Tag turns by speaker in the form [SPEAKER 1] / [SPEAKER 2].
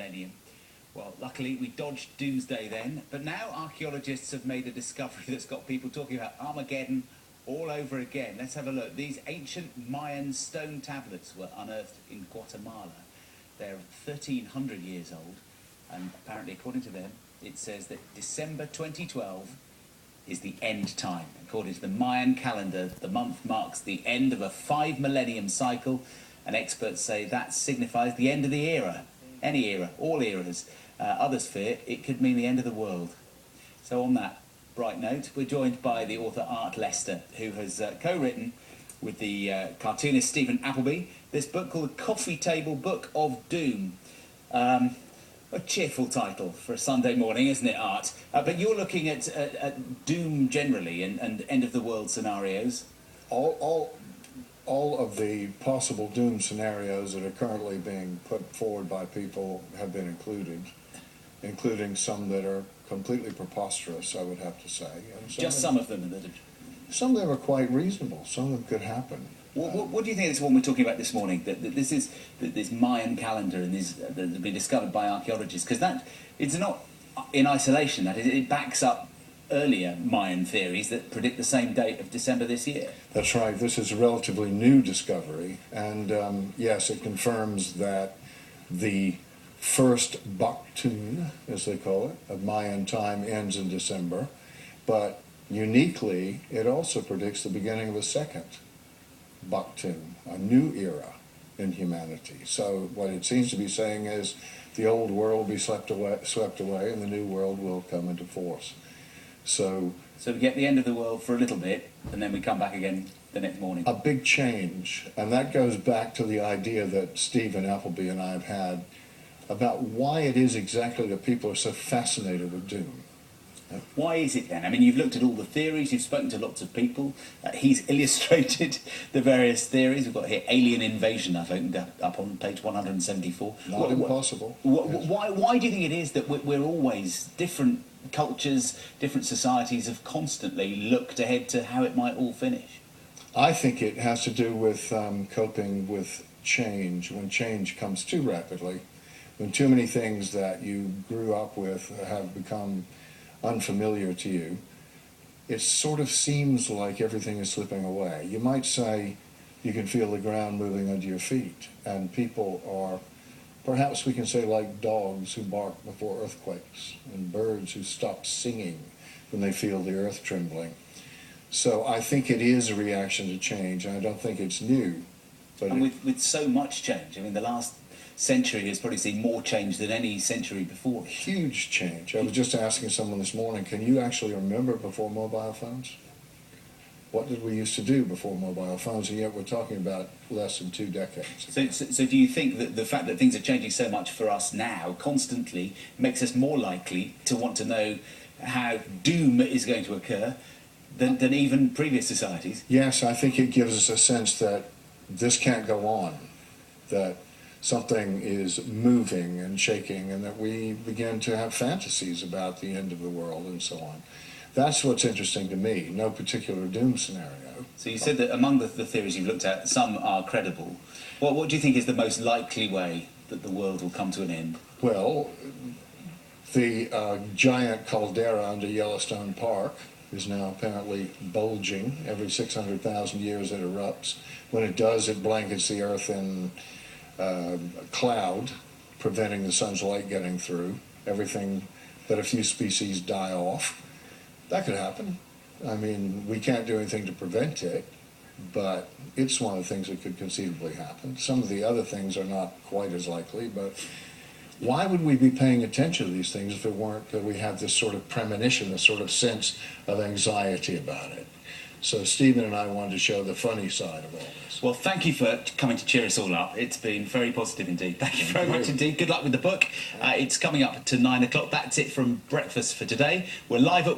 [SPEAKER 1] millennium. Well, luckily we dodged doomsday then, but now archaeologists have made a discovery that's got people talking about Armageddon all over again. Let's have a look. These ancient Mayan stone tablets were unearthed in Guatemala. They're 1,300 years old, and apparently, according to them, it says that December 2012 is the end time. According to the Mayan calendar, the month marks the end of a 5-millennium cycle, and experts say that signifies the end of the era. Any era, all eras. Others fear it could mean the end of the world. So on that bright note, we're joined by the author Art Lester, who has co-written with the cartoonist Stephen Appleby this book called The Coffee Table Book of Doom. A cheerful title for a Sunday morning, isn't it, Art? But you're looking at doom generally and end-of-the-world scenarios.
[SPEAKER 2] All of the possible doom scenarios that are currently being put forward by people have been included, including some that are completely preposterous, I would have to say. And
[SPEAKER 1] some of them.
[SPEAKER 2] Some of them are quite reasonable. Some of them could happen.
[SPEAKER 1] What do you think of this one we're talking about this morning? That this is this Mayan calendar and this that has been discovered by archaeologists, because that it's not in isolation. That it backs up earlier Mayan theories that predict the same date of December this year.
[SPEAKER 2] That's right. This is a relatively new discovery, and yes, it confirms that the first Baktun, as they call it, of Mayan time ends in December, but uniquely, it also predicts the beginning of a second Baktun, a new era in humanity. So what it seems to be saying is the old world will be swept away and the new world will come into force. So
[SPEAKER 1] we get the end of the world for a little bit, and then we come back again the next morning.
[SPEAKER 2] A big change, and that goes back to the idea that Stephen Appleby and I have had about why it is exactly that people are so fascinated with doom.
[SPEAKER 1] Why is it then? I mean, you've looked at all the theories, you've spoken to lots of people, he's illustrated the various theories. We've got here alien invasion, I've opened up on page 174.
[SPEAKER 2] Not impossible.
[SPEAKER 1] Why do you think it is that we're always, different cultures, different societies have constantly looked ahead to how it might all finish?
[SPEAKER 2] I think it has to do with coping with change. When change comes too rapidly, when too many things that you grew up with have become unfamiliar to you, it sort of seems like everything is slipping away. You might say you can feel the ground moving under your feet, and people are, perhaps we can say, like dogs who bark before earthquakes, and birds who stop singing when they feel the earth trembling. So I think it is a reaction to change, and I don't think it's new. But
[SPEAKER 1] and with so much change, I mean, the last century has probably seen more change than any century before.
[SPEAKER 2] Huge change. I was just asking someone this morning, can you actually remember before mobile phones? What did we used to do before mobile phones? And yet we're talking about less than 2 decades.
[SPEAKER 1] So do you think that the fact that things are changing so much for us now, constantly, makes us more likely to want to know how doom is going to occur than even previous societies?
[SPEAKER 2] Yes, I think it gives us a sense that this can't go on, that something is moving and shaking, and that we begin to have fantasies about the end of the world and so on. That's what's interesting to me, no particular doom scenario.
[SPEAKER 1] So you said that among the theories you've looked at, some are credible. What do you think is the most likely way that the world will come to an end?
[SPEAKER 2] Well, the giant caldera under Yellowstone Park is now apparently bulging. Every 600,000 years it erupts. When it does, it blankets the Earth in a cloud, preventing the sun's light getting through. Everything but a few species die off. That could happen. I mean, we can't do anything to prevent it, but it's one of the things that could conceivably happen. Some of the other things are not quite as likely, but why would we be paying attention to these things if it weren't that we have this sort of premonition, this sort of sense of anxiety about it? So Stephen and I wanted to show the funny side of all this.
[SPEAKER 1] Well, thank you for coming to cheer us all up. It's been very positive indeed. Thank you very much indeed. Good luck with the book. It's coming up to 9 o'clock. That's it from Breakfast for today. We're live at